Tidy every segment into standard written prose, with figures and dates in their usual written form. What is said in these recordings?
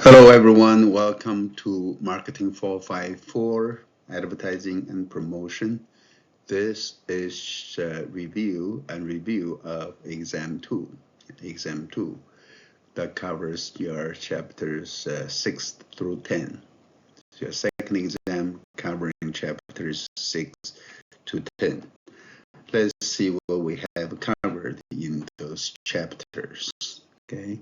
Hello everyone, welcome to Marketing 454 Advertising and Promotion. This is review of Exam 2. Exam 2 that covers your chapters 6 through 10. So your second exam covering chapters 6 to 10. Let's see what we have covered in those chapters. Okay.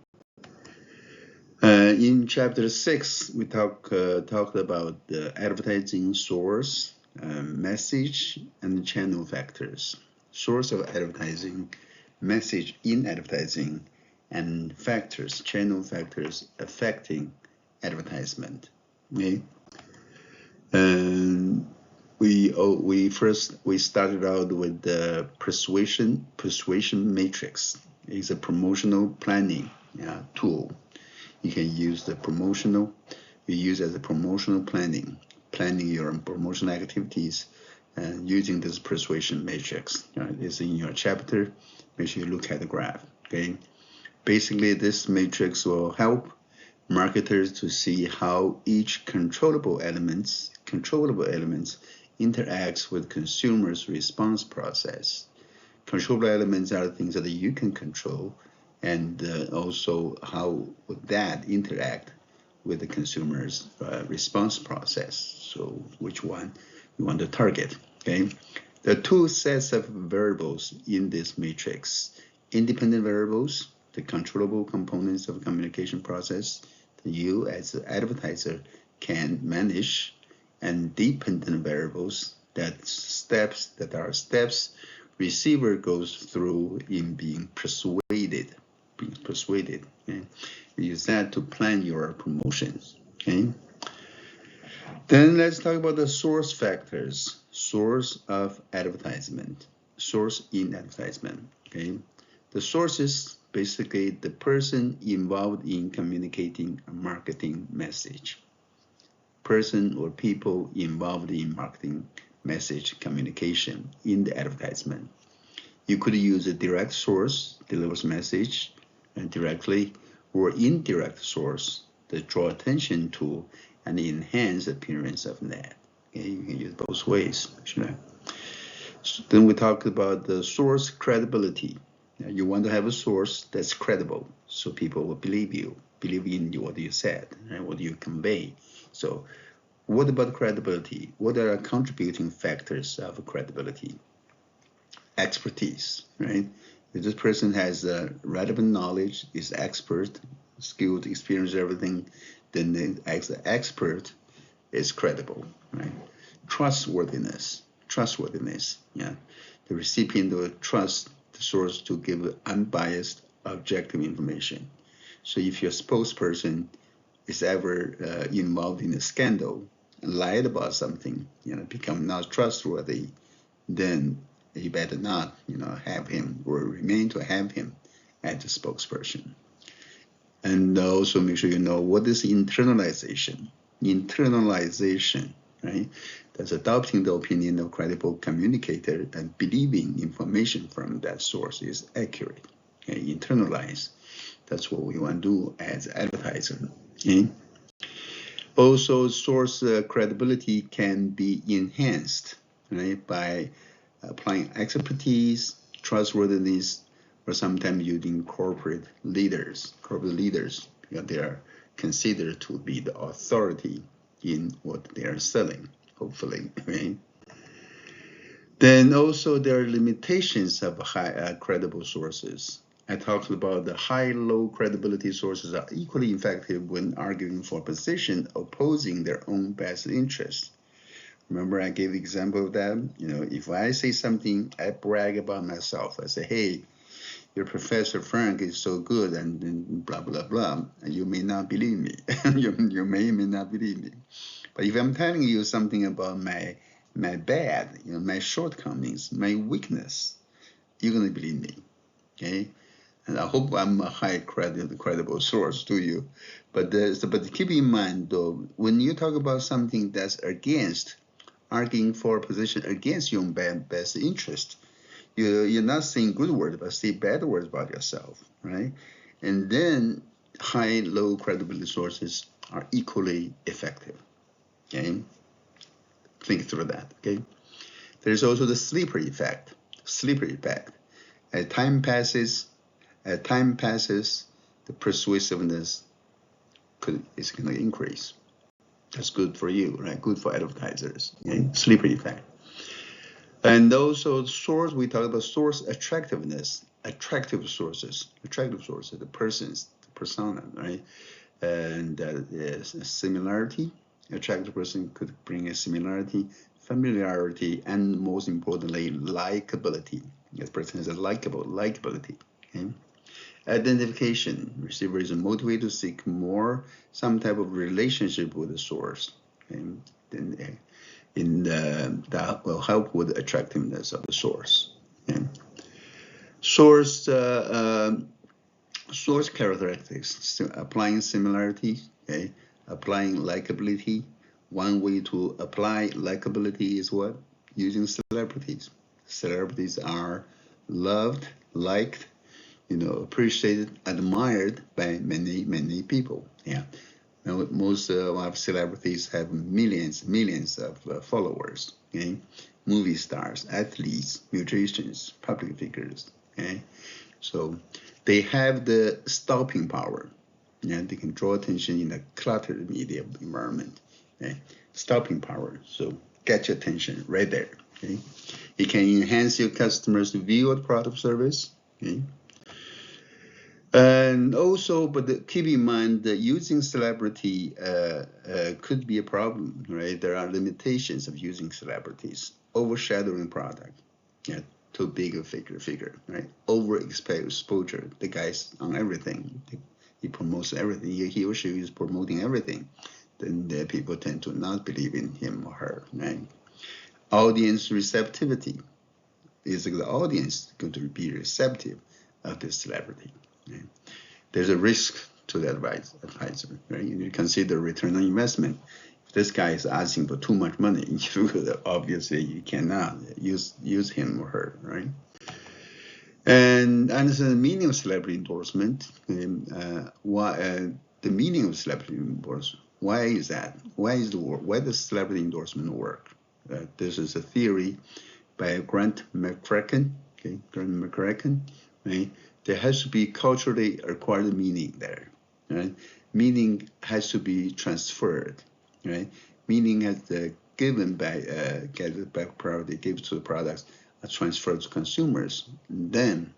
In chapter 6, we talked about the advertising source, message, and channel factors. Source of advertising, message in advertising, and factors, channel factors affecting advertisement. Okay. And we started out with the persuasion matrix. It's a promotional planning tool. You can use the promotional, you use as a promotional planning your promotional activities and using this persuasion matrix. It's in your chapter. Make sure you look at the graph. Okay. Basically, this matrix will help marketers to see how each controllable elements interacts with consumers' response process. Controllable elements are things that you can control, and also how would that interact with the consumer's response process. So which one you want to target, okay? There are two sets of variables in this matrix. Independent variables, the controllable components of the communication process that you as an advertiser can manage, and dependent variables that are steps receiver goes through in being persuaded. Okay? Use that to plan your promotions. Okay. Then let's talk about the source factors. Source of advertisement. Source in advertisement. Okay. The source is basically the person involved in communicating a marketing message. Person or people involved in marketing message communication in the advertisement. You could use a direct source, delivers message directly, or indirect source that draw attention to and enhance the appearance of an ad. Okay, you can use both ways. So then we talked about the source credibility. You want to have a source that's credible, so people will believe in what you said, and what you convey. So what about credibility? What are contributing factors of credibility? Expertise, right? If this person has relevant knowledge, is expert, skilled, experienced, everything, then the expert is credible, right? Trustworthiness, yeah. The recipient will trust the source to give unbiased, objective information. So if your spokesperson is ever involved in a scandal and lied about something, become not trustworthy, then you better not, have him or remain to have him as a spokesperson. And also make sure you know what is internalization. Internalization, right? That's adopting the opinion of credible communicator and believing information from that source is accurate. Okay? Internalize. That's what we want to do as advertiser. Okay? Also, source credibility can be enhanced, right, by applying expertise, trustworthiness, or sometimes using corporate leaders, because they are considered to be the authority in what they are selling, hopefully, right? Then also there are limitations of high credible sources. I talked about the high-low credibility sources are equally effective when arguing for a position opposing their own best interest. Remember, I gave example of that. If I say something, I brag about myself. I say, hey, your Professor Frank is so good, and blah, blah, blah. And you may not believe me. you may not believe me. But if I'm telling you something about my bad, my shortcomings, my weakness, you're going to believe me, okay? And I hope I'm a high credible source to you. But keep in mind, though, when you talk about something that's against, arguing for a position against your own best interest, you're not saying good words, but say bad words about yourself, right? And then high, low credibility sources are equally effective. Okay, think through that. Okay, there's also the sleeper effect. Sleeper effect. As time passes, the persuasiveness is going to increase. That's good for you, right? Good for advertisers. Okay? Sleeper effect. And also source, we talk about source attractiveness, attractive sources, the persons, the persona, right? And similarity, attractive person could bring a similarity, familiarity, and most importantly, likability. This person has a likability. Okay? Identification, receiver is motivated to seek more, some type of relationship with the source. Okay? That will help with the attractiveness of the source. Okay? Source characteristics, applying similarity, okay? Applying likability. One way to apply likability is what? Using celebrities. Celebrities are loved, liked, appreciated, admired by many people. Yeah. Most of celebrities have millions of followers. Okay, movie stars, athletes, musicians, public figures. Okay, so they have the stopping power. Yeah, they can draw attention in a cluttered media environment. Okay, stopping power. So get your attention right there. Okay, it can enhance your customers' view of the product service. Okay. And also, but keep in mind that using celebrity could be a problem, right? There are limitations of using celebrities, overshadowing product, yeah, too big a figure, right? Overexposure. The guy's on everything. He promotes everything. He or she is promoting everything. Then the people tend to not believe in him or her, right? Audience receptivity. Is the audience going to be receptive of this celebrity? Right? There's a risk to the advisor. Right? You need to consider return on investment. If this guy is asking for too much money, obviously you cannot use him or her, right? And understand the meaning of celebrity endorsement. The meaning of celebrity endorsement. Why is that? Why does celebrity endorsement work? This is a theory by Grant McCracken. Okay, Grant McCracken. Right? There has to be culturally acquired meaning there. Right? Meaning has to be transferred. Right? Meaning has given by priority, given to the products, are transferred to consumers. Then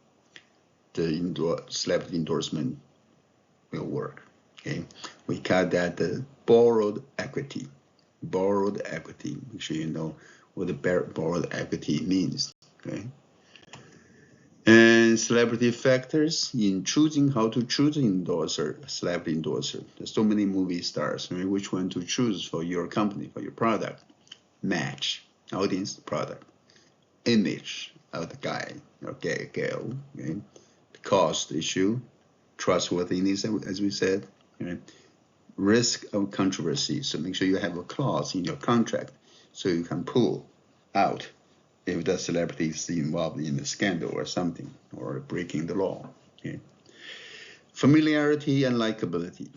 the celebrity endorsement will work. Okay, we call that the borrowed equity. Borrowed equity. Make sure you know what the borrowed equity means. Okay. And celebrity factors in choosing how to choose an endorser, a celebrity endorser. There's so many movie stars. Right? Which one to choose for your company, for your product? Match, audience, product, image of the guy or girl. Okay? The cost issue, trustworthiness, as we said. Okay? Risk of controversy. So make sure you have a clause in your contract so you can pull out if the celebrity is involved in a scandal or something, or breaking the law. Okay? Familiarity and likability.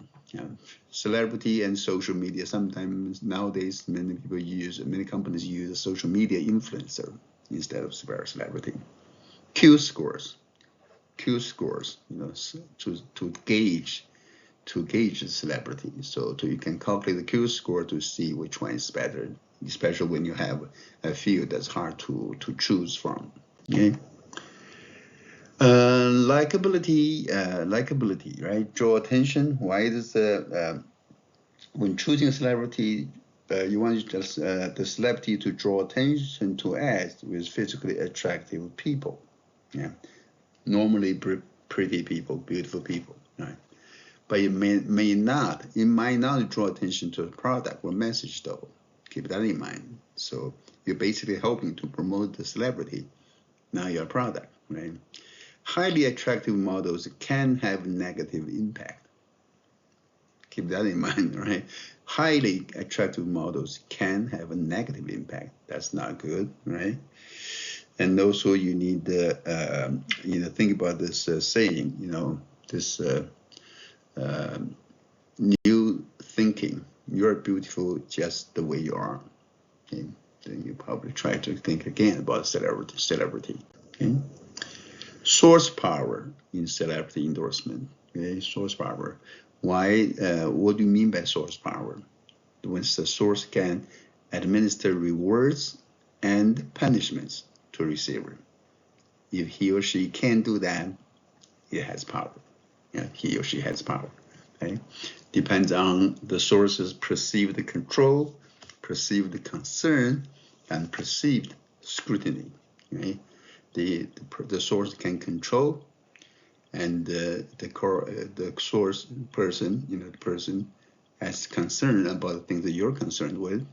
Celebrity and social media. Sometimes nowadays, many companies use a social media influencer instead of celebrity. Q scores, to gauge the celebrity. So you can calculate the Q score to see which one is better, especially when you have a field that's hard to choose from. Okay. Likability, right? Draw attention. Why does when choosing a celebrity, you want the celebrity to draw attention to ads with physically attractive people. Yeah. Normally pretty people, beautiful people, right? But it might not draw attention to the product or message though. Keep that in mind. So you're basically hoping to promote the celebrity, not your product, right? Highly attractive models can have negative impact. Keep that in mind, right? Highly attractive models can have a negative impact. That's not good, right? And also you need to think about this saying, this new thinking. You're beautiful just the way you are. Okay? Then you probably try to think again about celebrity. Okay? Source power in celebrity endorsement. Okay? Source power. Why? What do you mean by source power? When the source can administer rewards and punishments to a receiver. If he or she can do that, it has power. Yeah, he or she has power. Okay? Depends on the source's perceived control, perceived concern, and perceived scrutiny. Okay? The source can control, and the source person, the person has concern about the things that you're concerned with,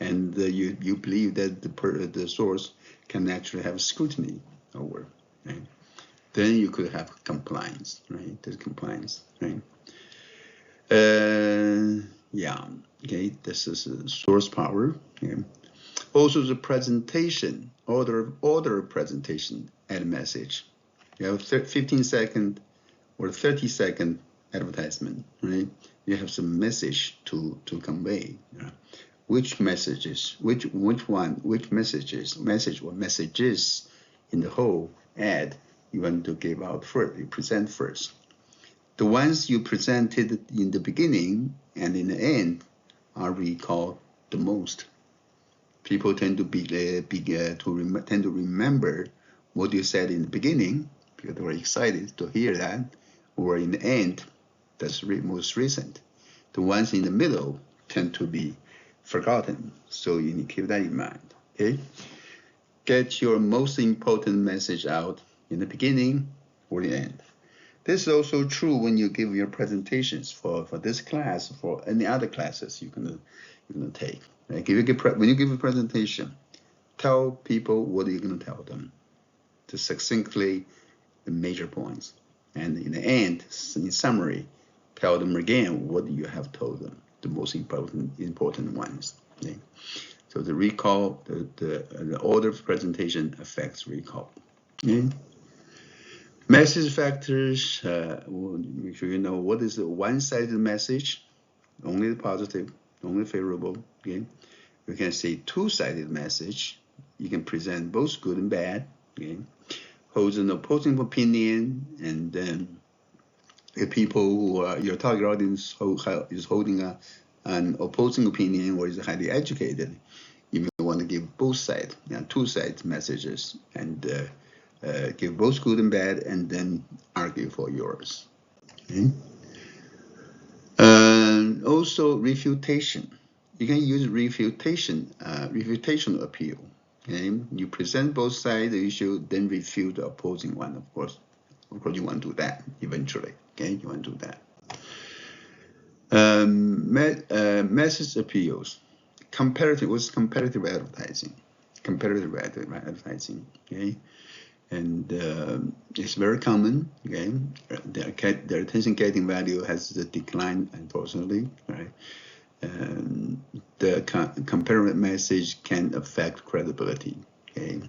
and you believe that the source can actually have scrutiny over. Right? Then you could have compliance, right? There's compliance, right? Yeah, okay, this is source power. Okay. Also the presentation, order presentation ad message. You have 15-second or 30-second advertisement, right? You have some message to convey. Yeah. Which messages in the whole ad you want to give out first, you present first. The ones you presented in the beginning and in the end are recalled the most. People tend to tend to remember what you said in the beginning because they were excited to hear that, or in the end, that's most recent. The ones in the middle tend to be forgotten, so you need to keep that in mind. Okay, get your most important message out in the beginning or the end. This is also true when you give your presentations for this class, for any other classes you're gonna take. Right? When you give a presentation, tell people what you're gonna tell them, to succinctly the major points, and in the end, in summary, tell them again what you have told them, the most important ones. Okay? So the recall, the order of presentation affects recall. Okay? Message factors, make sure you know what is a one-sided message, only the positive, only favorable. Okay, you can say two-sided message. You can present both good and bad. Okay, holds an opposing opinion, and then if people who are your target audience is holding an opposing opinion or is highly educated, you may want to give both sides, two-sided messages, and give both good and bad, and then argue for yours. Okay? And also refutation. You can use refutation appeal. Okay? You present both sides of the issue, then refute the opposing one. Of course, you want to do that eventually. Okay, you want to do that. Message appeals. What's comparative advertising? Comparative advertising. Okay. And it's very common. Okay, their attention getting value has declined, unfortunately. Right, and the comparative message can affect credibility. Okay,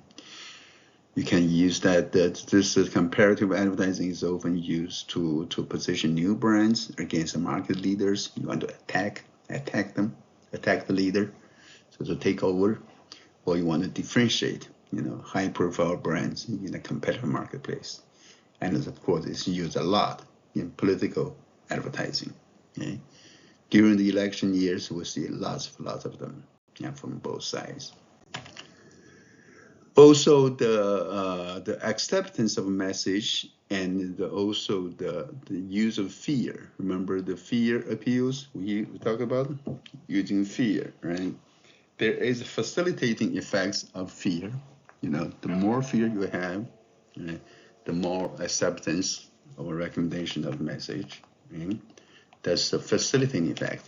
you can use that. This comparative advertising is often used to position new brands against the market leaders. You want to attack them, attack the leader, so to take over, or you want to differentiate. High-profile brands in a competitive marketplace, and of course, it's used a lot in political advertising. Okay? During the election years, we see lots of them, from both sides. Also, the acceptance of a message and also the use of fear. Remember the fear appeals we talk about? Using fear, right? There is facilitating effects of fear. The more fear you have, right, the more acceptance or recommendation of the message. Right? That's the facilitating effect.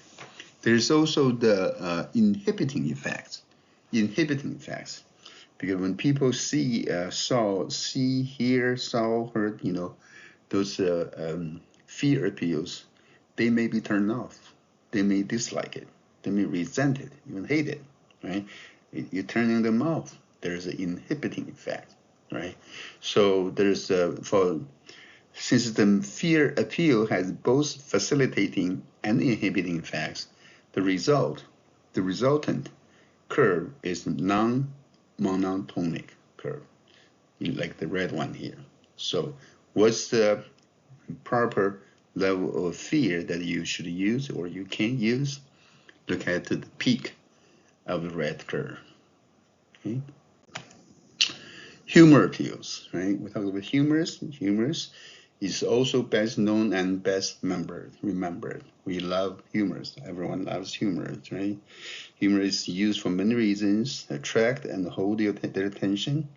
There's also the inhibiting effects. Because when people see, hear, saw, heard, those fear appeals, they may be turned off. They may dislike it. They may resent it, even hate it, right? You're turning them off. There's an inhibiting effect, right? So there's Since the fear appeal has both facilitating and inhibiting effects, the resultant curve is non-monotonic curve, like the red one here. So what's the proper level of fear that you should use or you can use? Look at the peak of the red curve. Okay. Humor appeals, right? We talk about humorous. Humorous is also best known and best remembered. We love humors. Everyone loves humor, right? Humor is used for many reasons: attract and hold their attention,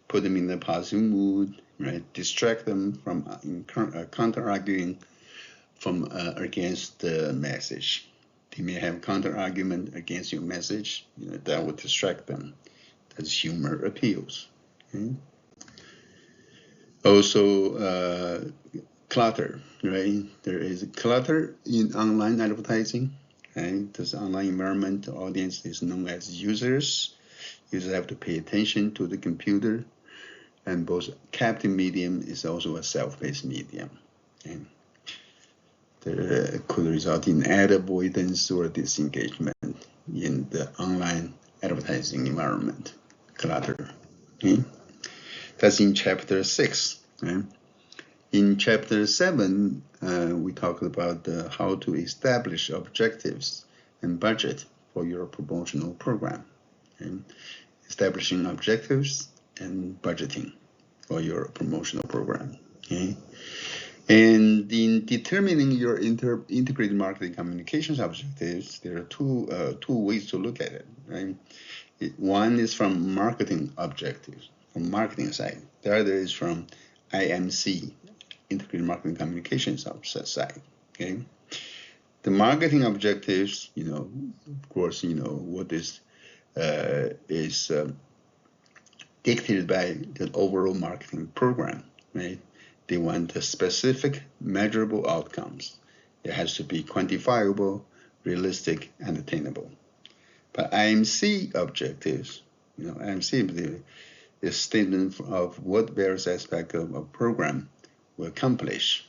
put them in a positive mood, right? Distract them from counter-arguing from against the message. They may have counter-argument against your message, that would distract them. That's humor appeals. Okay? Also, clutter, right? There is clutter in online advertising. Right? This online environment audience is known as users. Users have to pay attention to the computer, and both captive medium is also a self-paced medium. Okay? That could result in ad avoidance or disengagement in the online advertising environment. Clutter. Okay? That's in chapter 6. Right? In chapter 7, we talked about how to establish objectives and budget for your promotional program. Okay? Establishing objectives and budgeting for your promotional program. Okay? And in determining your integrated marketing communications objectives, there are two ways to look at it. Right? One is from marketing objectives, from marketing side. The other is from IMC, integrated marketing communications side. Okay, the marketing objectives, of course, what is dictated by the overall marketing program, right? They want the specific, measurable outcomes. It has to be quantifiable, realistic, and attainable. But IMC objectives, IMC is statement of what various aspects of a program will accomplish,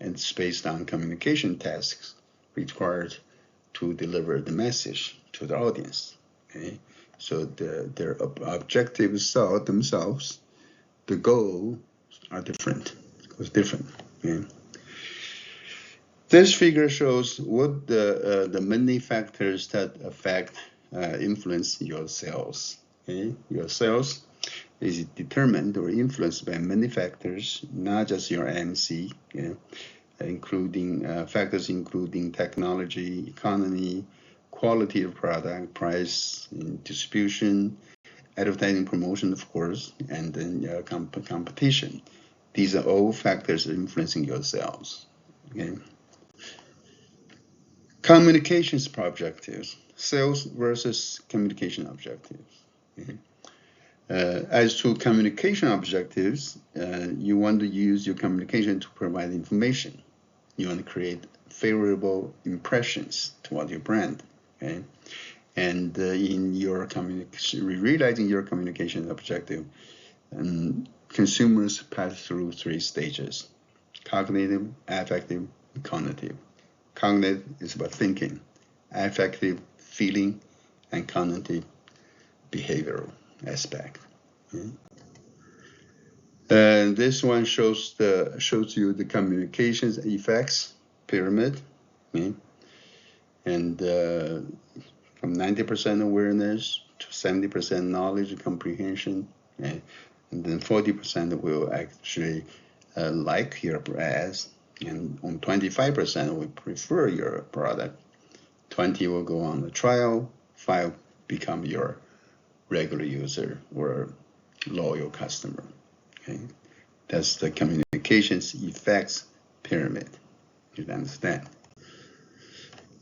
and it's based on communication tasks required to deliver the message to the audience. Okay? So their objectives themselves, the goals are different. It's different. Okay? This figure shows what the many factors that affect, influence your sales. Okay? Your sales is determined or influenced by many factors, not just your MC, including factors including technology, economy, quality of product, price, distribution, advertising promotion, of course, and then competition. These are all factors influencing your sales. Okay. Communications objectives, sales versus communication objectives. Okay. As to communication objectives, you want to use your communication to provide information. You want to create favorable impressions toward your brand. Okay? And in your realizing your communication objective, consumers pass through 3 stages: cognitive, affective, and cognitive. Cognitive is about thinking, affective, feeling, and cognitive, behavioral aspect. Okay. And this one shows you the communications effects pyramid. Okay. And from 90% awareness to 70% knowledge and comprehension, okay. And then 40% will actually like your ads, and on 25% will prefer your product. 20 will go on the trial, 5 become your regular user or loyal customer. Okay, that's the communications effects pyramid. You understand?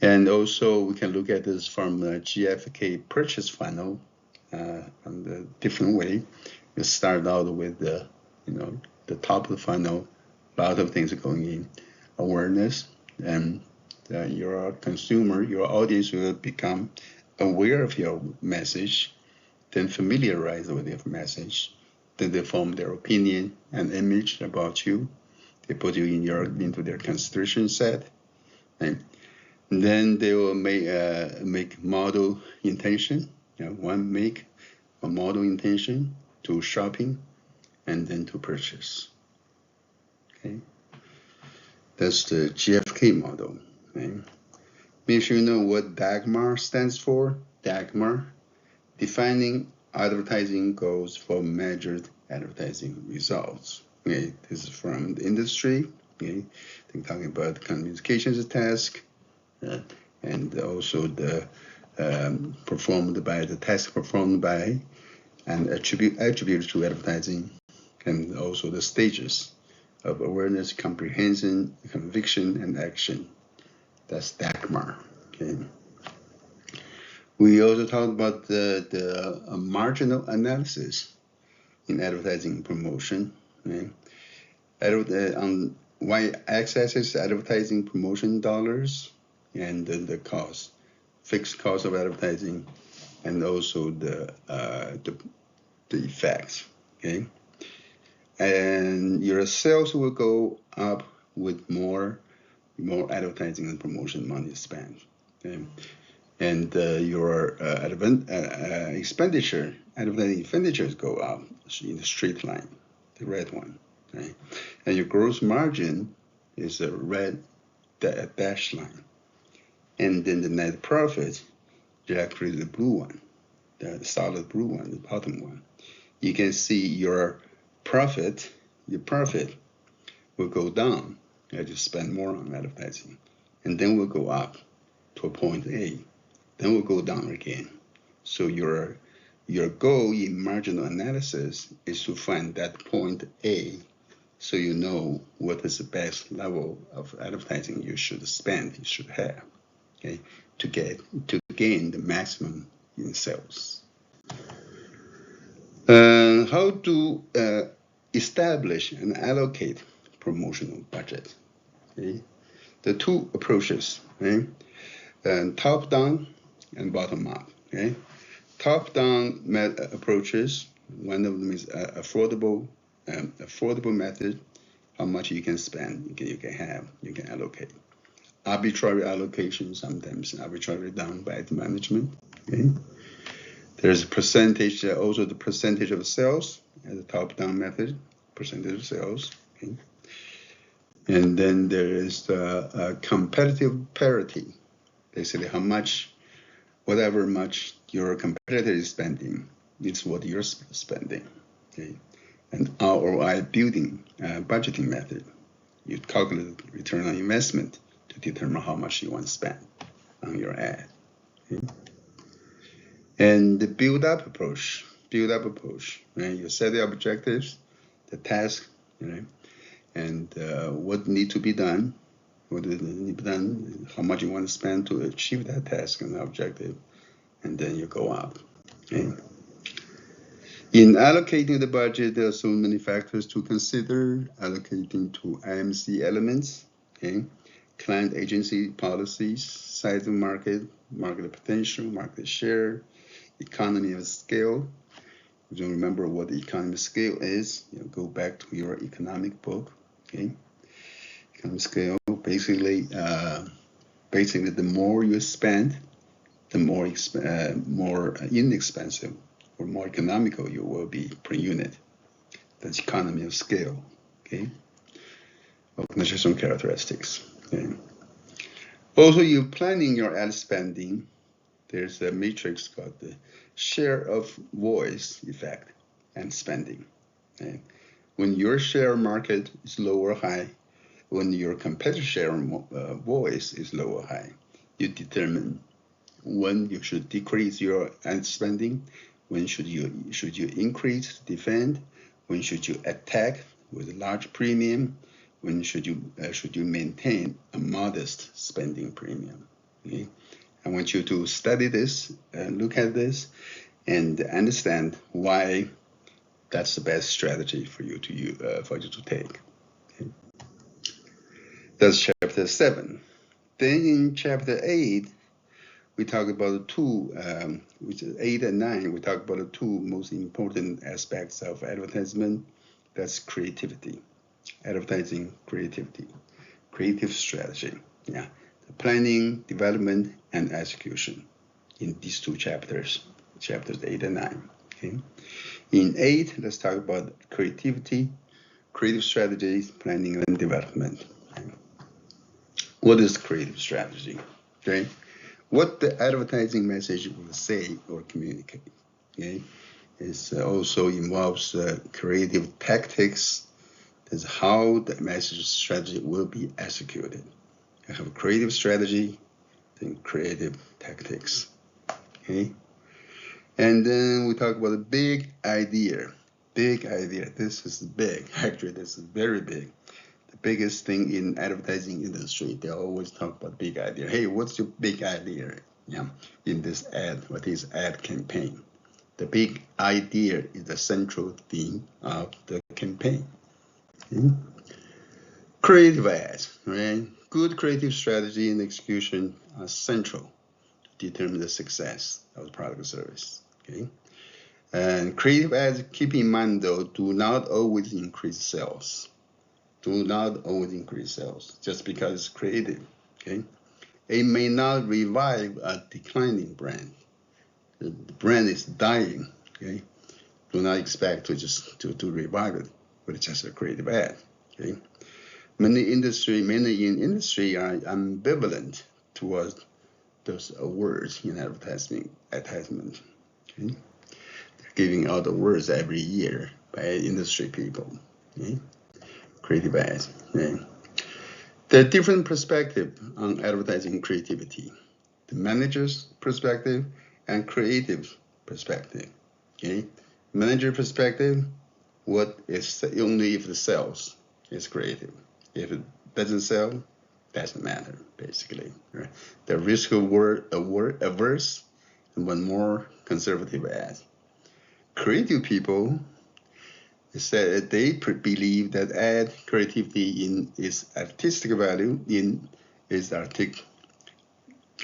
And also we can look at this from the GFK purchase funnel, from the different way. You start out with the top of the funnel, a lot of things are going in, awareness, and your consumer, your audience will become aware of your message, then familiarize with your message, then they form their opinion and image about you. They put you into their consideration set, right? And then they will make model intention, make a model intention to shopping, and then to purchase. Okay, that's the GFK model. Right? Make sure you know what DAGMAR stands for. DAGMAR, defining advertising goals for measured advertising results. Okay, this is from the industry. Okay, they're talking about communications task, and also the task performed by and attribute to advertising, and also the stages of awareness, comprehension, conviction, and action. That's DAGMAR. Okay. We also talked about the marginal analysis in advertising promotion. Right? On y-axis is advertising promotion dollars, and then the cost, fixed cost of advertising, and also the effects. Okay, and your sales will go up with more advertising and promotion money spent. Okay? And your advertising expenditures go up in the straight line, the red one, right? And your gross margin is a red dashed line. And then the net profit is actually the blue one, the solid blue one, the bottom one. You can see your profit will go down as you spend more on advertising, and then will go up to a point A. Then we'll go down again. So your goal in marginal analysis is to find that point A, so you know what is the best level of advertising you should have, okay, to gain the maximum in sales. How to establish and allocate promotional budget? Okay? The two approaches, right? Top down and bottom up. Okay, top down approaches. One of them is affordable method. How much you can spend, you can allocate. Arbitrary allocation, sometimes arbitrarily done by the management. Okay, there's a percentage, also the percentage of sales as a top down method, percentage of sales. Okay, and then there is the competitive parity. Basically, whatever much your competitor is spending, it's what you're spending. Okay, and ROI budgeting method. You calculate return on investment to determine how much you want to spend on your ad. Okay? And the build-up approach. Right? You set the objectives, the task, right? And what need to be done. How much you want to spend to achieve that task and objective, and then you go up. Okay. In allocating the budget, there are so many factors to consider. Allocating to IMC elements, okay, client agency policies, size of market potential, market share, economy of scale. If you don't remember what the economy of scale is, go back to your economic book. Okay. Economic scale, basically, the more you spend, the more inexpensive or more economical you will be per unit. That's economy of scale. Okay, organizational characteristics. Okay. Also, you planning your ad spending. There's a matrix called the share of voice effect and spending. Okay. When your share market is low or high, when your competitor share voice is low or high, you determine when you should decrease your ad spending, when should you increase, defend, when should you attack with a large premium, when should you maintain a modest spending premium. Okay? I want you to study this, look at this, and understand why that's the best strategy for you to take. Okay? That's chapter 7. Then in chapter 8, we talk about the two, which is 8 and 9, we talk about the two most important aspects of advertisement. That's creativity. advertising creativity, creative strategy. Yeah, the planning, development, and execution in these two chapters, chapters 8 and 9. Okay. In 8, let's talk about creativity, creative strategies, planning, and development. Okay. What is creative strategy? Okay. What the advertising message will say or communicate. Okay. It also involves creative tactics. That's how the message strategy will be executed. You have a creative strategy, then creative tactics. Okay. And then we talk about the big idea. Big idea. This is big. Actually, this is very big. The biggest thing in advertising industry, they always talk about big idea. Hey, what's your big idea? Yeah, in this ad, what is ad campaign? The big idea is the central theme of the campaign. Okay? Creative ads, right? Good creative strategy and execution are central to determine the success of the product or service. Okay. And creative ads, keep in mind though, do not always increase sales. Do not always increase sales just because it's creative. Okay. It may not revive a declining brand. The brand is dying. Okay. Do not expect to just to revive it with just a creative ad. Okay. Many in industry are ambivalent towards those words in advertisement. Okay? They're giving out the words every year by industry people. Okay? Creative ads. Okay? The different perspective on advertising creativity. The manager's perspective and creative perspective. Okay? Manager perspective, what is only if the sales is creative. If it doesn't sell, doesn't matter, basically. Right? The risk averse and one more conservative ad. Creative people said they believe that ad creativity in its artistic value,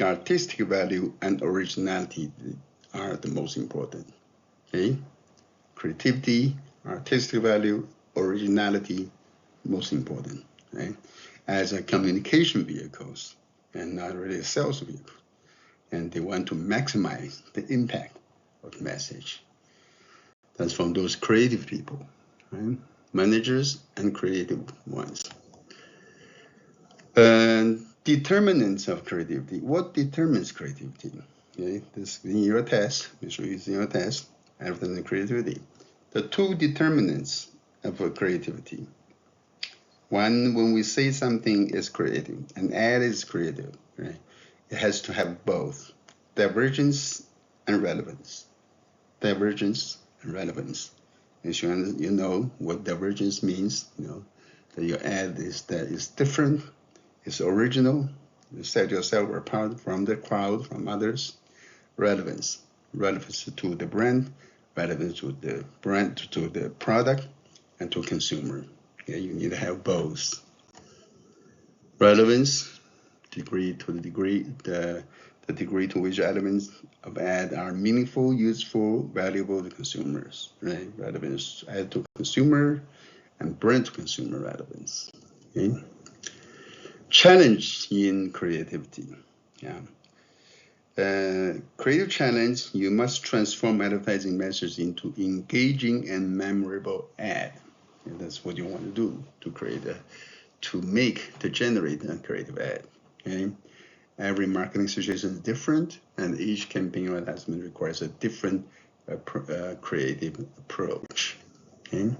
artistic value and originality are the most important. Okay? Creativity, artistic value, originality, most important. Right? As a communication vehicles and not really a sales vehicle. And they want to maximize the impact of the message. That's from those creative people, right? Managers and creative ones. And determinants of creativity. What determines creativity? Okay, this in your test, make sure it's in your test, advertising creativity. The two determinants of creativity. One, when we say something is creative, an ad is creative, right? It has to have both divergence and relevance. Divergence and relevance. And you know what divergence means, you know, that your ad is different, it's original, you set yourself apart from the crowd, from others. Relevance. Relevance to the brand, relevance to the brand, to the product, and to consumer. Okay, you need to have both. Relevance, the degree to which elements of ad are meaningful, useful, valuable to consumers. Right? Relevance ad to consumer and brand to consumer relevance. Okay? Challenge in creativity. Yeah. Creative challenge, you must transform advertising message into engaging and memorable ad. And that's what you want to do to generate a creative ad. Okay? Every marketing situation is different, and each campaign or advertisement requires a different creative approach. Okay?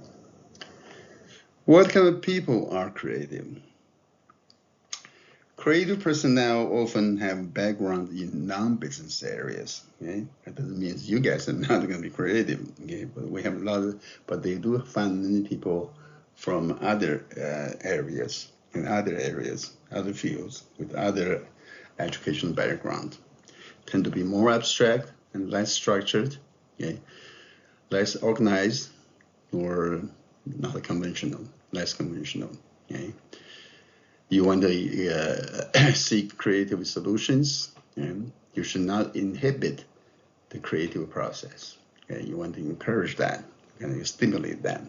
What kind of people are creative? Creative personnel often have background in non-business areas. Okay? That doesn't mean you guys are not going to be creative. Okay? But we have but they do find many people from other areas, other fields, with other educational background. Tend to be more abstract and less structured, okay? Less organized, or not conventional, less conventional. Okay? You want to seek creative solutions, and you should not inhibit the creative process. Okay? You want to encourage that, and you stimulate that.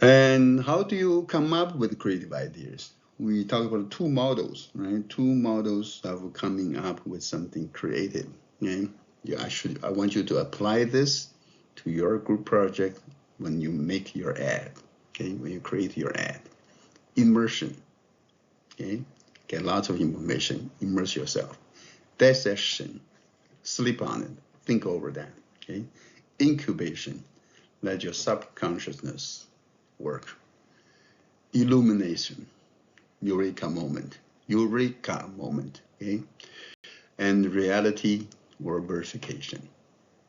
And how do you come up with creative ideas? We talk about two models, right? Two models of coming up with something creative. Okay? Yeah, I want you to apply this to your group project when you make your ad. Okay, when you create your ad. Immersion. Okay, get lots of information. Immerse yourself. Dissection. Sleep on it. Think over that. Okay. Incubation. Let your subconsciousness work. Illumination. Eureka moment. Eureka moment. Okay. And reality or verification.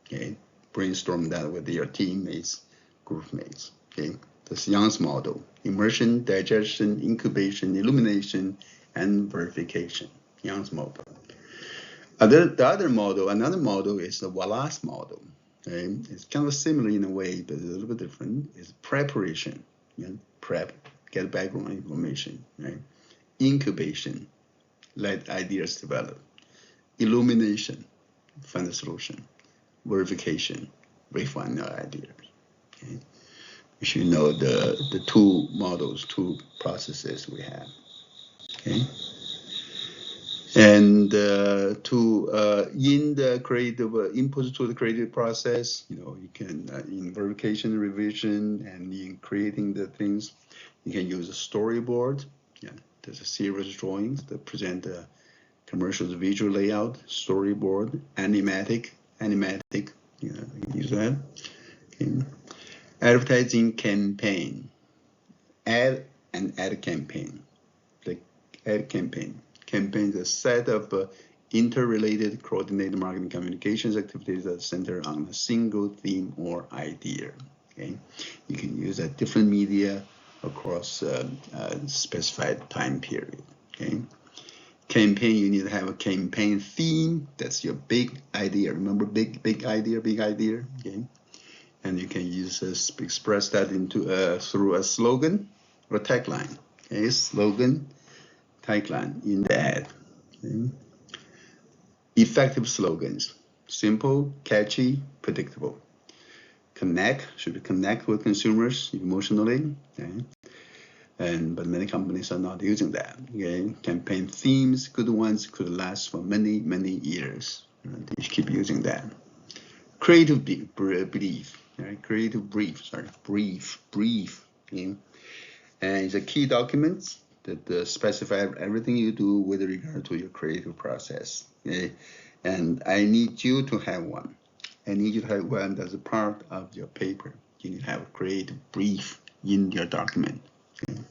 Okay. Brainstorm that with your teammates, group mates. Okay. This Young's model: immersion, digestion, incubation, illumination, and verification. Young's model. Another model is the Wallace model. Okay? It's kind of similar in a way, but a little bit different. It's preparation. Prep, get background information. Right? Incubation, let ideas develop. Illumination, find the solution. Verification, refine your ideas. Okay? You should know the two models, two processes we have. Okay. And in the creative inputs to the creative process, you can in verification, revision, and in creating the things, you can use a storyboard. Yeah, there's a series of drawings that present a commercial's visual layout, storyboard, animatic. You can use that. Okay. Advertising campaign, ad campaign, the ad campaign. Campaigns a set of interrelated coordinated marketing communications activities that center on a single theme or idea. Okay, you can use a different media across a specified time period. Okay, campaign, you need to have a campaign theme. That's your big idea. Remember, big idea. Okay, and you can use express that into through a slogan or tagline. Okay, slogan, tagline in the ad. Okay. Effective slogans: simple, catchy, predictable. Should connect with consumers emotionally. Okay. But many companies are not using that. Okay. Campaign themes, good ones, could last for many years. You should keep using that. Creative brief. Right? Creative brief. Sorry, brief. Okay. And it's a key document that specify everything you do with regard to your creative process. Okay? And I need you to have one. I need you to have one as a part of your paper. You need to have a creative brief in your document. Okay?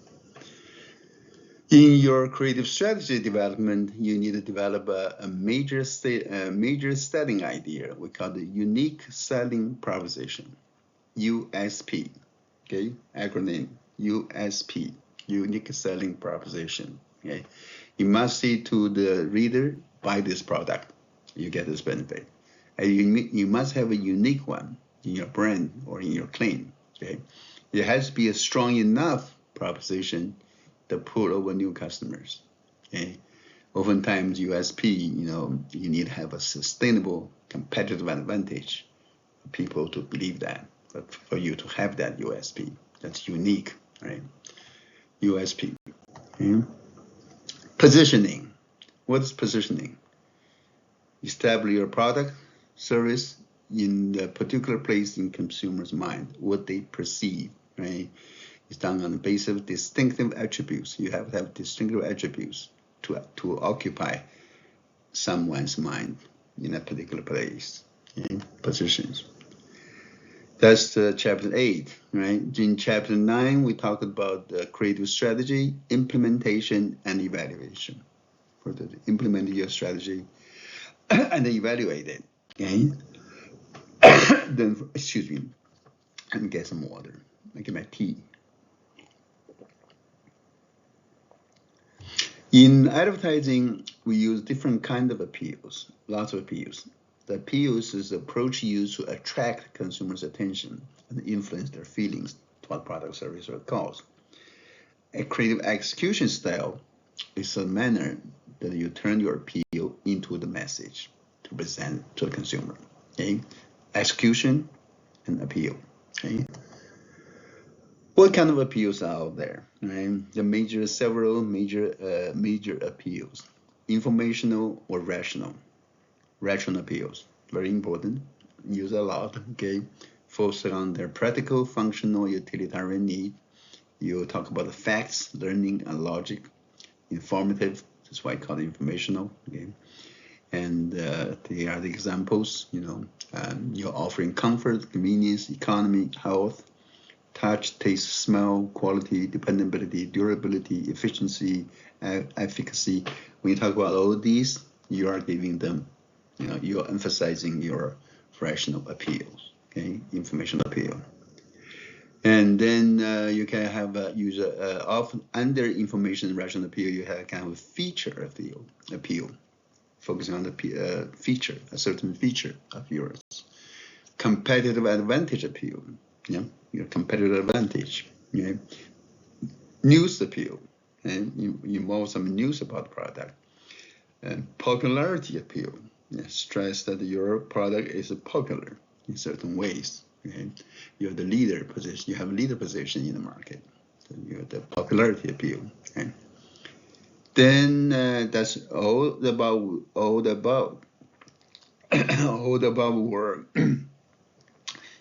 In your creative strategy development, you need to develop a major selling idea. We call it unique selling proposition, USP. Okay, acronym USP. Unique selling proposition. Okay, you must say to the reader, buy this product, you get this benefit. And you must have a unique one in your brand or in your claim. Okay, it has to be a strong enough proposition to pull over new customers. Okay, oftentimes USP, you need to have a sustainable competitive advantage for people to believe that, but for you to have that USP, that's unique, right? USP. Okay. Positioning. What is positioning? Establish your product, service in a particular place in consumers' mind, what they perceive, right? It's done on the basis of distinctive attributes. You have to have distinctive attributes to occupy someone's mind in a particular place. Okay? Positions. That's chapter 8, right? In chapter 9, we talked about the creative strategy, implementation, and evaluation. For the implement your strategy and evaluate it. Okay. Then, excuse me, let me get some water. I get my tea. In advertising, we use different kind of appeals, lots of appeals. The appeals is the approach used to attract consumers' attention and influence their feelings to what product, service, or cause. A creative execution style is a manner that you turn your appeal into the message to present to the consumer. Okay, execution and appeal. Okay. What kind of appeals are out there? Right? Several major appeals: informational or rational. Rational appeals, very important, use a lot. Okay, focus on their practical, functional, utilitarian need. You talk about the facts, learning, and logic. Informative, that's why I call it informational. Okay, and they are the examples. You're offering comfort, convenience, economy, health, touch, taste, smell, quality, dependability, durability, efficiency, efficacy. When you talk about all of these, you are giving them, you're emphasizing your rational appeals, okay, information appeal. And then you can have often under information rational appeal, you have kind of a feature appeal, focusing on the feature, a certain feature of yours. Competitive advantage appeal, your competitive advantage. News appeal, and you involve some news about the product. And popularity appeal, stress that your product is popular in certain ways. Okay? You have the leader position. You have a leader position in the market. So you have the popularity appeal. Okay? Then that's all the above all the above were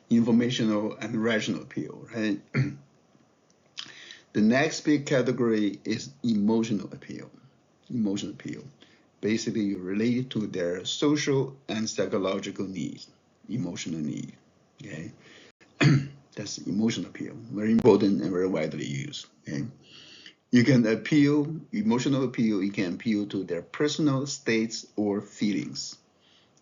informational and rational appeal. Right? The next big category is emotional appeal. Emotional appeal. Basically, you relate to their social and psychological needs, emotional need. Okay, that's emotional appeal. Very important and very widely used. Okay, you can appeal emotional appeal. You can appeal to their personal states or feelings.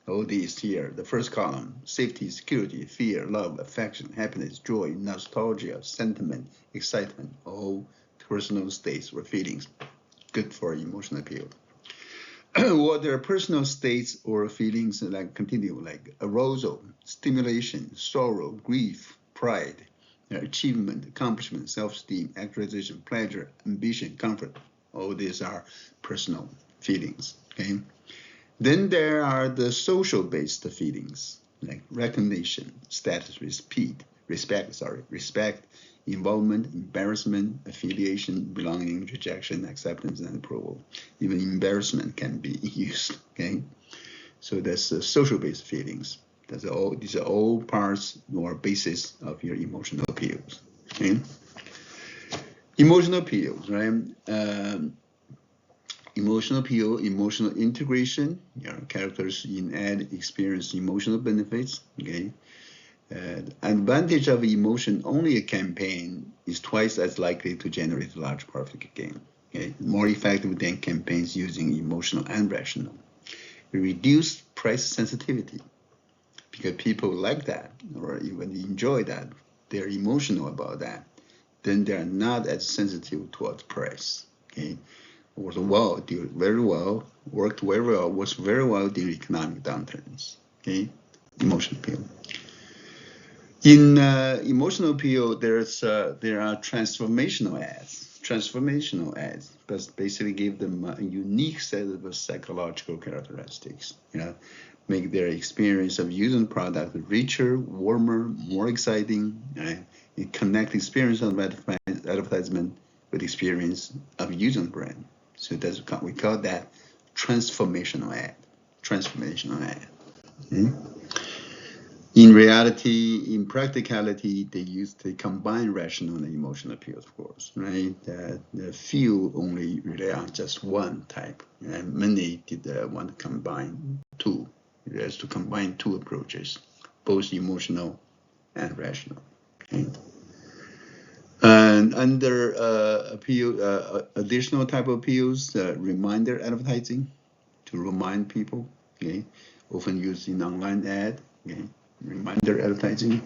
All these here. The first column: safety, security, fear, love, affection, happiness, joy, nostalgia, sentiment, excitement. All personal states or feelings. Good for emotional appeal. What their personal states or feelings like arousal, stimulation, sorrow, grief, pride, achievement, accomplishment, self-esteem, actualization, pleasure, ambition, comfort. All these are personal feelings. Okay. Then there are the social-based feelings like recognition, status, respect, involvement, embarrassment, affiliation, belonging, rejection, acceptance, and approval. Even embarrassment can be used. Okay, so that's the social-based feelings. These are all parts or basis of your emotional appeals. Okay, emotional appeals, right? Emotional appeal, emotional integration. Characters in ad experience emotional benefits. Okay. Advantage of emotion only a campaign is twice as likely to generate a large profit gain. Okay? More effective than campaigns using emotional and rational. Reduce price sensitivity because people like that or even enjoy that. They're emotional about that. Then they're not as sensitive towards price. Okay, worked very well during economic downturns. Okay, emotional appeal. In emotional appeal, there are transformational ads, but basically give them a unique set of psychological characteristics. Make their experience of using product richer, warmer, more exciting. It connect experience of advertisement with experience of using brand. So we call that transformational ad. Transformational ad. Okay? In reality, in practicality, they combine rational and emotional appeal, of course, right? The few only rely on just one type, and many did want to combine two. It has to combine two approaches, both emotional and rational. Okay. And under additional type of appeals, reminder advertising to remind people. Okay, often used in online ad. Okay. Reminder advertising,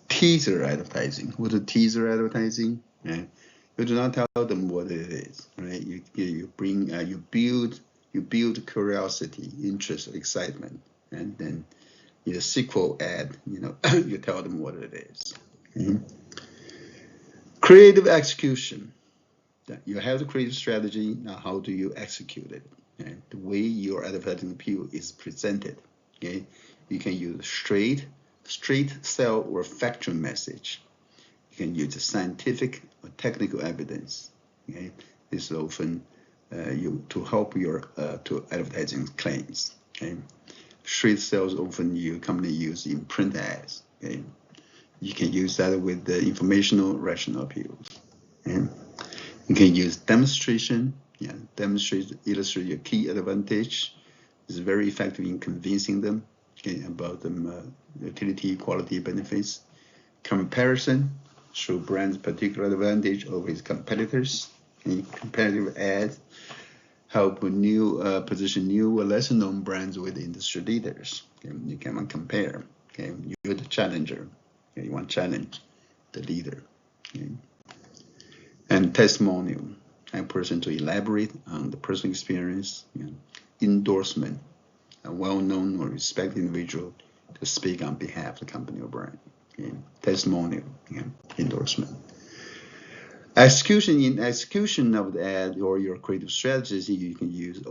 teaser advertising. What is teaser advertising? Right? You do not tell them what it is, right? You build curiosity, interest, excitement, and then in a sequel ad, you tell them what it is. Okay? Creative execution. You have the creative strategy. Now, how do you execute it? Okay? The way your advertising appeal is presented. Okay, you can use straight sell or factual message. You can use the scientific or technical evidence. Okay, this is often to help your to advertising claims. Okay, street sales often company use in print ads. Okay, you can use that with the informational rational appeals. Okay? You can use demonstration. Yeah, illustrate your key advantage. It's very effective in convincing them, okay, about the utility, quality, benefits. Comparison, show brand's particular advantage over its competitors. Okay? Competitive ads help position new or lesser known brands with industry leaders. Okay? You can compare. Okay? You're the challenger. Okay? You want to challenge the leader. Okay? And testimonial, a person to elaborate on the personal experience. Endorsement, a well-known or respected individual to speak on behalf of the company or brand. Okay? Testimonial, endorsement. Execution of the ad or your creative strategies you can use.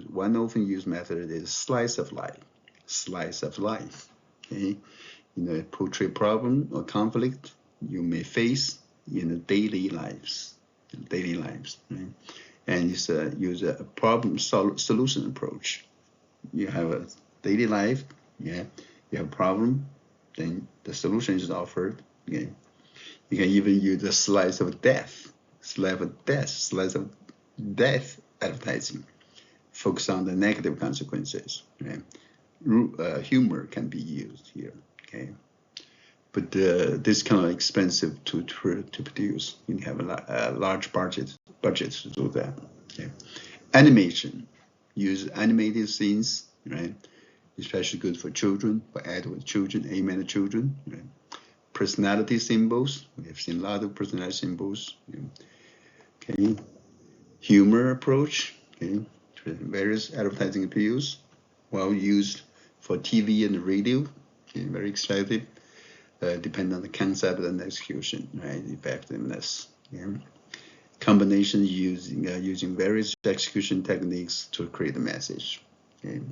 One often used method is slice of life. Slice of life. Okay? Portray problem or conflict you may face in daily lives. Right? And use a problem solution approach. You have a daily life, you have a problem, then the solution is offered. Okay? You can even use a slice of death advertising. Focus on the negative consequences. Right? Humor can be used here. Okay, but this kind of expensive to produce. You have a large budget to do that. Okay. Animation, use animated scenes, right? Especially good for children, for adult children, aimed at children. Right? Personality symbols, we have seen a lot of personality symbols. Okay, humor approach. Okay, various advertising appeals, well used for TV and radio. Okay, very excited. Depend on the concept and execution, right? Effectiveness. Yeah. Combination using various execution techniques to create a message. Okay.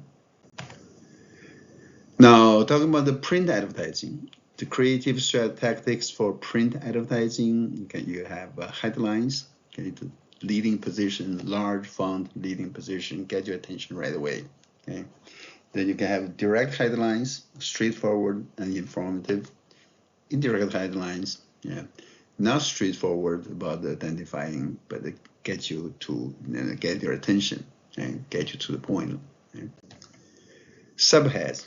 Now, talking about the print advertising, the creative tactics for print advertising. Okay, you have headlines. Okay, the leading position, large font, leading position, get your attention right away. Okay. Then you can have direct headlines, straightforward and informative. Indirect headlines, not straightforward about identifying, but get you to get your attention and get you to the point. Okay? Subheads,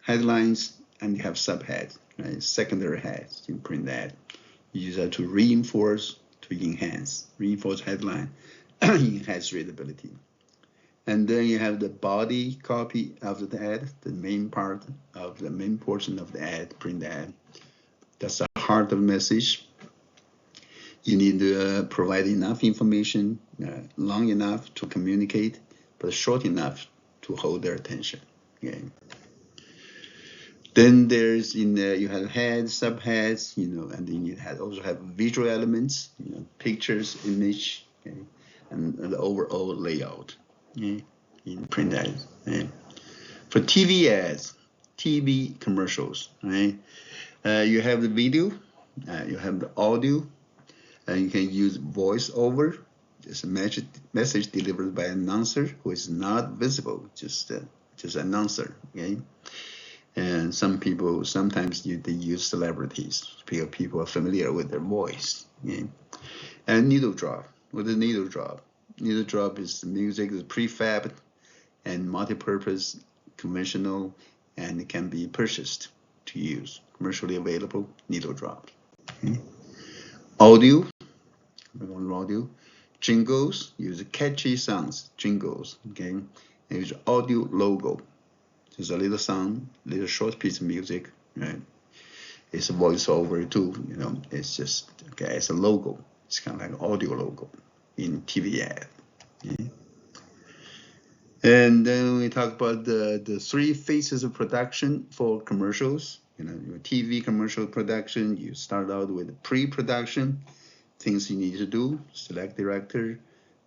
headlines, and you have subheads, right? Secondary heads in print ad. You use that to reinforce headline, enhance readability. And then you have the body copy of the ad, the main portion of the ad, print ad. That's the heart of the message. You need to provide enough information, long enough to communicate, but short enough to hold their attention. Okay. Then there's you have heads, subheads, and then you also have visual elements, pictures, image, okay, and the overall layout, okay, in print ads. Okay. For TV ads, TV commercials, right? You have the video, you have the audio, and you can use voiceover, just a message delivered by an announcer who is not visible, just announcer. Okay, and sometimes they use celebrities, people are familiar with their voice. Okay, and needle drop. With the needle drop is the music is prefab and multi-purpose, conventional, and it can be purchased to use. Commercially available needle drop. Okay. Audio, jingles, use catchy sounds, jingles, okay, and use audio logo. Just a little sound, little short piece of music, right? It's a voiceover too, it's just, okay, it's a logo. It's kind of like an audio logo in TV ad. Okay. And then we talk about the three phases of production for commercials. Your TV commercial production, you start out with pre-production, things you need to do, select director,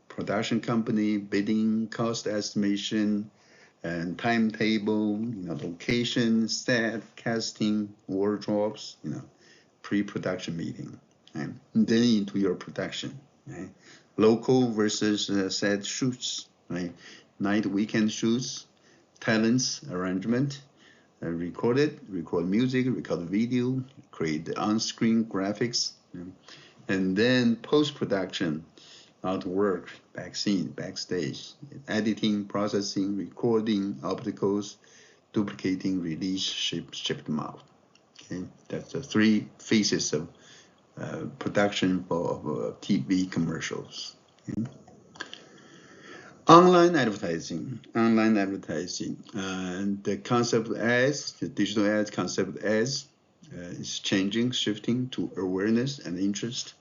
production company, bidding, cost estimation, and timetable, location, set, casting, wardrobes, pre-production meeting, right? And then into your production, right? Local versus set shoots, right? Night weekend shoots, talents, arrangement, record music, record video, create the on-screen graphics, and then post-production, artwork, backstage, editing, processing, recording, opticals, duplicating, release, ship them out. Okay, that's the 3 phases of production for TV commercials. Okay. Online advertising, the concept of ads, the digital ads, concept of ads is changing, shifting to awareness and interest.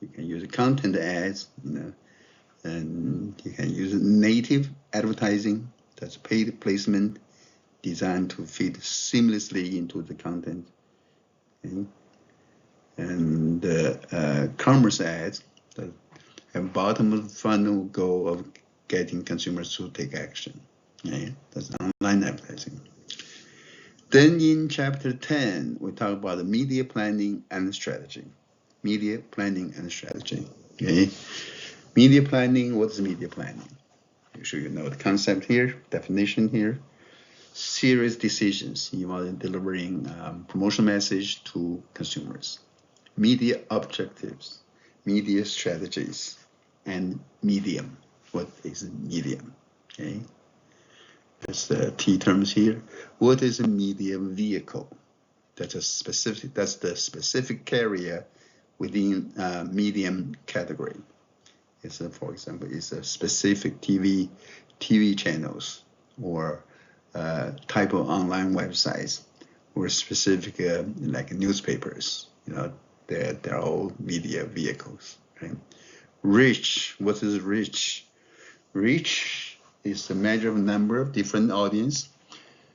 You can use content ads, and you can use native advertising, that's paid placement, designed to fit seamlessly into the content. Okay. And commerce ads that have bottom of the funnel goal of getting consumers to take action. Okay. That's online advertising. Then in chapter 10, we talk about the media planning and strategy. Media planning and strategy. Okay. Media planning, what is media planning? Make sure you know the concept here, definition here. Serious decisions involving delivering promotional message to consumers. Media objectives, media strategies, and medium. What is a medium? Okay. That's the T terms here. What is a media vehicle? That's the specific carrier within medium category. It's for example, it's a specific TV channels or type of online websites or specific like newspapers. They're all media vehicles. Right? Reach. What is reach? Reach is the measure of number of different audience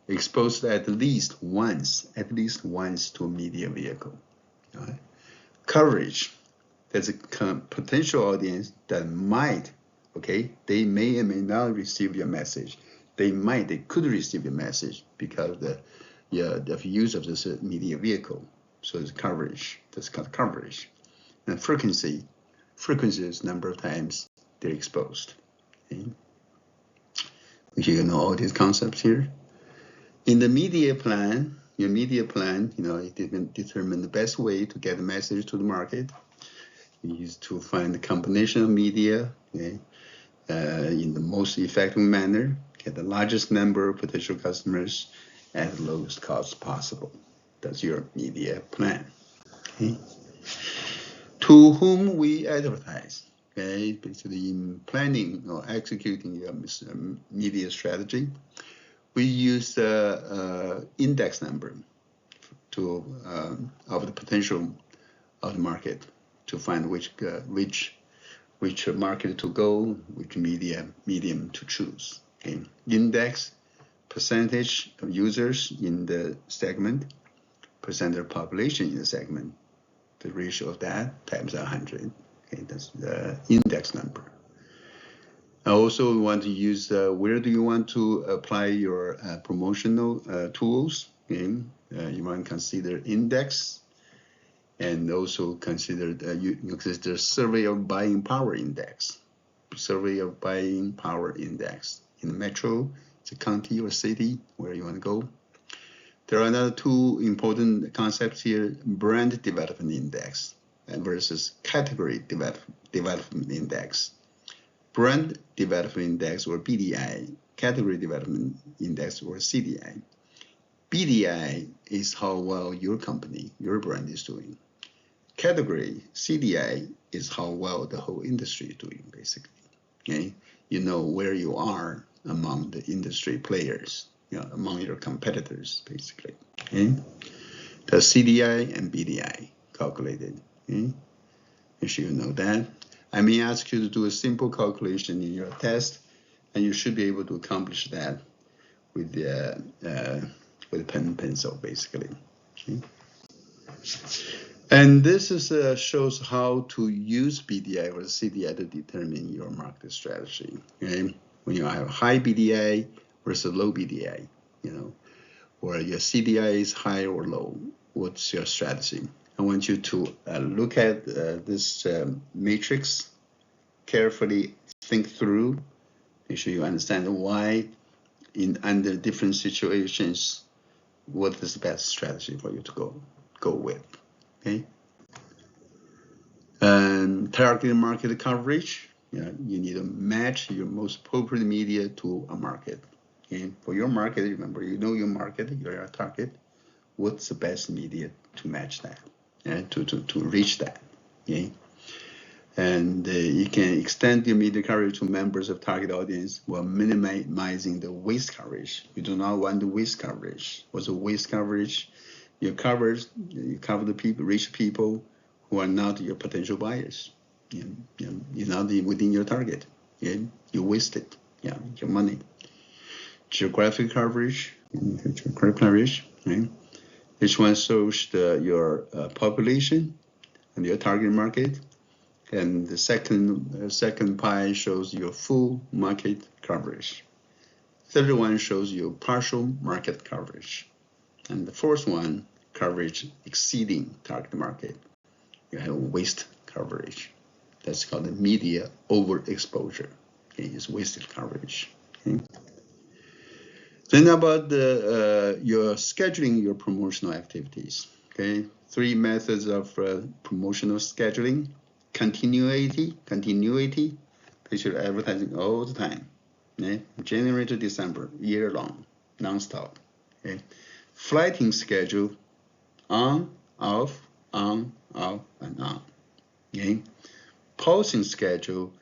exposed at least once to a media vehicle. Right? Coverage. There's a potential audience that might, they may or may not receive your message. They could receive your message because of the use of this media vehicle. So it's coverage. That's called coverage. And frequency is number of times they're exposed. Okay? You know all these concepts here. In the media plan, it determine the best way to get the message to the market. You use to find the combination of media, in the most effective manner, get the largest number of potential customers at the lowest cost possible. That's your media plan. Okay. To whom we advertise. Okay, basically in planning or executing your media strategy, we use the index number of the potential of the market to find which market to go, which medium to choose. Okay, index, percentage of users in the segment, percent of population in the segment, the ratio of that times 100. Okay, that's the index number. Also, we want to use where do you want to apply your promotional tools? Okay, you want to consider index, and also consider survey of buying power index. Survey of buying power index in the metro, it's a county or city where you want to go. There are another 2 important concepts here: brand development index versus category development index. Brand development index or BDI, category development index or CDI. BDI is how well your company, your brand is doing. Category, CDI, is how well the whole industry is doing, basically. Okay? You know where you are among the industry players, among your competitors, basically. Okay? The CDI and BDI calculated. Okay? You should know that. I may ask you to do a simple calculation in your test, and you should be able to accomplish that with pen and pencil, basically. Okay? And this shows how to use BDI or CDI to determine your market strategy. Okay? When you have high BDI versus low BDI, or your CDI is high or low, what's your strategy? I want you to look at this matrix carefully, think through, make sure you understand why under different situations, what is the best strategy for you to go with, okay? And target market coverage, you need to match your most popular media to a market. Okay? For your market, remember, you know your market, your target, what's the best media to match that, to reach that, okay? And you can extend your media coverage to members of target audience while minimizing the waste coverage. You do not want the waste coverage. What's the waste coverage? You cover the people, reach people who are not your potential buyers. You're not within your target. You waste it. Your money. Geographic coverage. Right? Each one shows your population and your target market. And the second pie shows your full market coverage. Third one shows your partial market coverage. And the fourth one, coverage exceeding target market. You have waste coverage. That's called the media overexposure. Okay, it's wasted coverage. Okay. Then about your scheduling your promotional activities. Okay, 3 methods of promotional scheduling. Continuity, picture advertising all the time, okay? January to December, year long, non-stop. Okay? Flighting schedule, on, off, and on. Okay? Pulsing schedule,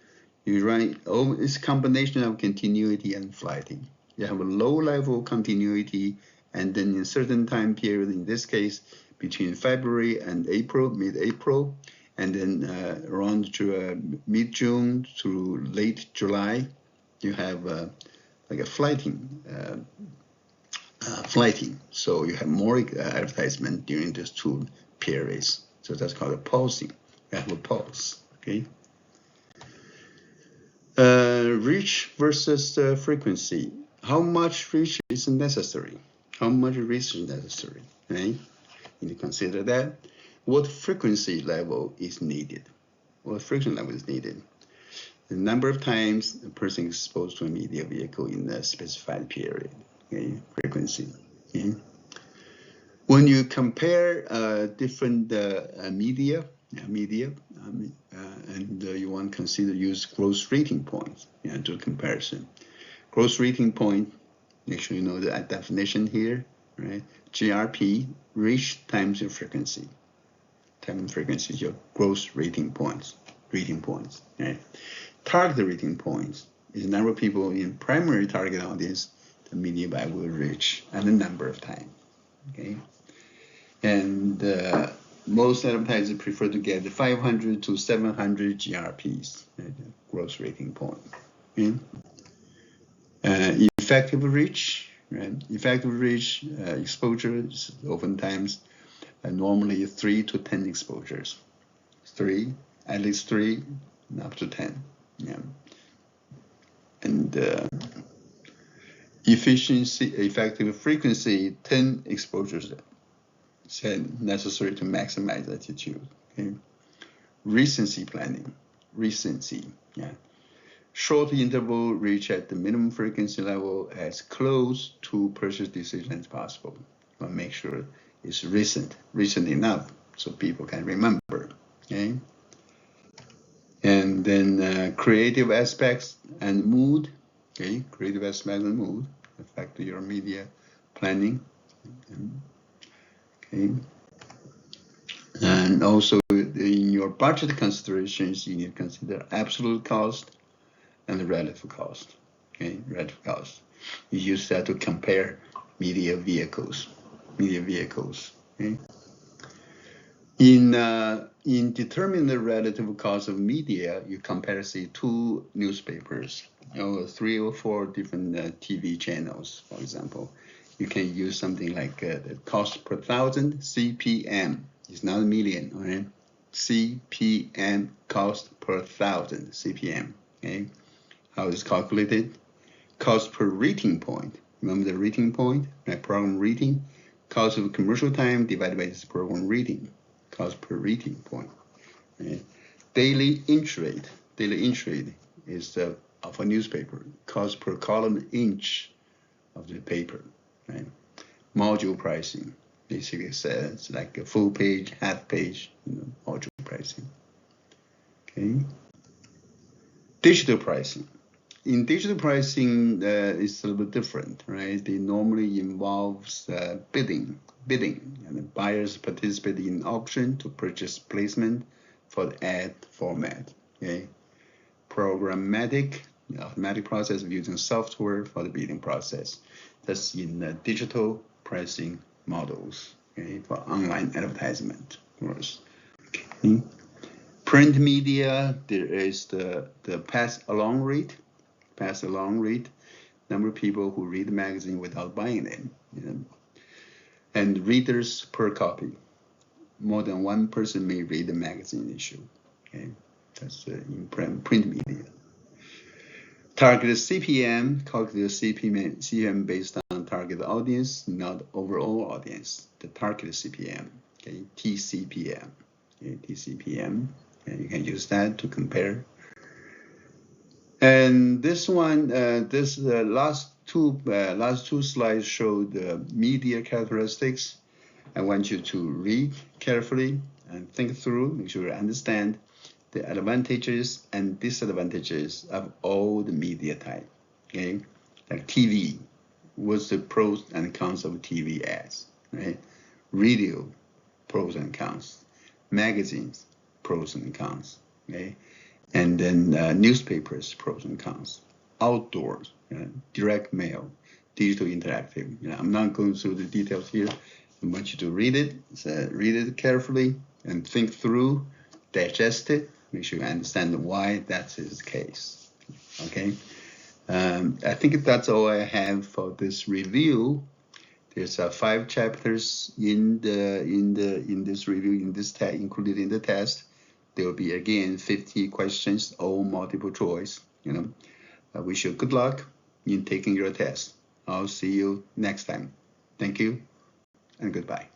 you run, it's a combination of continuity and flighting. You have a low level continuity, and then in a certain time period, in this case, between February and April, mid-April, and then around mid-June to late July, you have like a flighting. So you have more advertisement during these 2 periods. So that's called a pulsing. You have a pulse, okay? Reach versus frequency. How much reach is necessary? How much reach is necessary, right? You need to consider that. What frequency level is needed? What frequency level is needed? The number of times a person is exposed to a media vehicle in a specified period, okay? Frequency. Okay? When you compare different media, and you want to use gross rating points to comparison. Gross rating point, make sure you know the definition here, right? GRP, reach times your frequency. Time and frequency is your gross rating points, right? Target rating points is the number of people in primary target audience the media buy will reach and the number of time, okay? And most advertisers prefer to get 500 to 700 GRPs, right? Gross rating point. Okay? Effective reach, right? Effective reach exposure is oftentimes normally 3 to 10 exposures. At least 3, up to 10. Yeah. And effective frequency, 10 exposures said necessary to maximize attitude. Okay. Recency planning. Yeah. Short interval reach at the minimum frequency level as close to purchase decision as possible. But make sure it's recent enough so people can remember. Okay. And then creative aspects and mood. Okay, creative aspects and mood affect your media planning. Okay. And also in your budget considerations, you need to consider absolute cost and the relative cost. Okay, relative cost. You use that to compare media vehicles. Okay. In determining the relative cost of media, you compare, say, 2 newspapers, or 3 or 4 different TV channels, for example. You can use something like the cost per thousand, CPM. It's not a million, right? CPM, cost per thousand, CPM. Okay, how is it calculated? Cost per rating point. Remember the rating point, right? Program rating. Cost of commercial time divided by this program rating. cost per rating point. Right? Daily inch rate is of a newspaper, cost per column inch of the paper. Right? Module pricing basically says like a full page, half page, module pricing. Okay. Digital pricing. In digital pricing, it's a little bit different, right? It normally involves bidding, and the buyers participate in auction to purchase placement for the ad format. Okay, programmatic, automatic process of using software for the bidding process. That's in digital pricing models. Okay, for online advertisement. Okay. Print media, there is the pass-along rate, number of people who read the magazine without buying them, and readers per copy. More than one person may read the magazine issue. Okay, that's in print media. Targeted CPM, calculate CPM based on target audience, not overall audience. The targeted CPM, okay, TCPM, okay, TCPM. And you can use that to compare. And this one, last two slides show the media characteristics. I want you to read carefully and think through, make sure you understand the advantages and disadvantages of all the media type. Okay, like TV, what's the pros and cons of TV ads, right? Radio, pros and cons. Magazines, pros and cons, okay? And then newspapers, pros and cons. Outdoors, direct mail, digital interactive. I'm not going through the details here. I want you to read it, read it carefully, and think through, digest it, make sure you understand why that is the case. Okay, I think that's all I have for this review. There's 5 chapters in this review, in this test, included in the test. There will be again 50 questions, all multiple choice. I wish you good luck in taking your test. I'll see you next time. Thank you and goodbye.